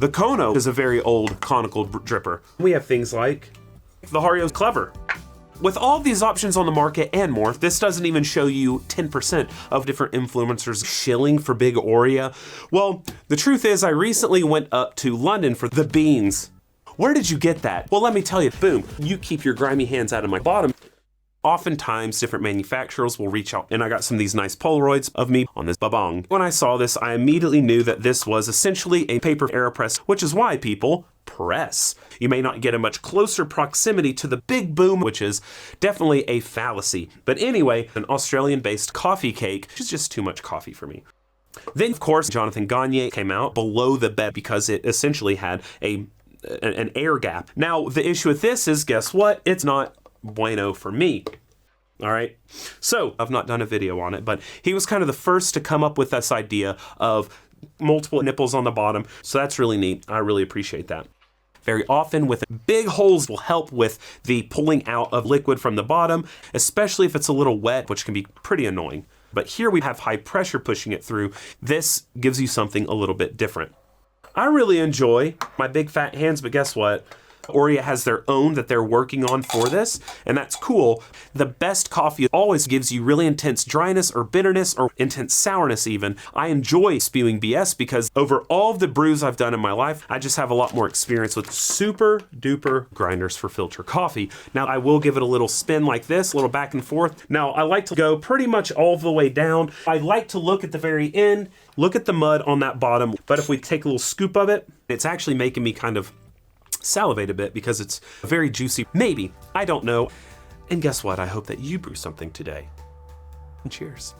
The Kono is a very old conical dripper. We have things like the Hario's Clever. With all these options on the market and more, this doesn't even show you 10% of different influencers shilling for big Orea. Well, the truth is I recently went up to London for the beans. Where did you get that? Well, let me tell you, boom, you keep your grimy hands out of my bottom. Oftentimes, different manufacturers will reach out, and I got some of these nice Polaroids of me on this babong. When I saw this, I immediately knew that this was essentially a paper AeroPress, which is why people press. You may not get a much closer proximity to the big boom, which is definitely a fallacy. But anyway, an Australian-based coffee cake, which is just too much coffee for me. Then, of course, Jonathan Gagne came out below the bed because it essentially had an air gap. Now, the issue with this is, guess what? It's not bueno for me. All right. So I've not done a video on it, but he was kind of the first to come up with this idea of multiple nipples on the bottom. So that's really neat. I really appreciate that. Very often with big holes will help with the pulling out of liquid from the bottom, especially if it's a little wet, which can be pretty annoying. But here we have high pressure pushing it through. This gives you something a little bit different. I really enjoy my big fat hands, but guess what? Orea has their own that they're working on for this, and that's cool. The best coffee always gives you really intense dryness or bitterness or intense sourness even. I enjoy spewing BS because over all of the brews I've done in my life, I just have a lot more experience with super duper grinders for filter coffee. Now I will give it a little spin like this, a little back and forth. Now I like to go pretty much all the way down. I like to look at the very end, look at the mud on that bottom, but if we take a little scoop of it, it's actually making me kind of salivate a bit because it's very juicy. Maybe, I don't know. And guess what? I hope that you brew something today. And cheers.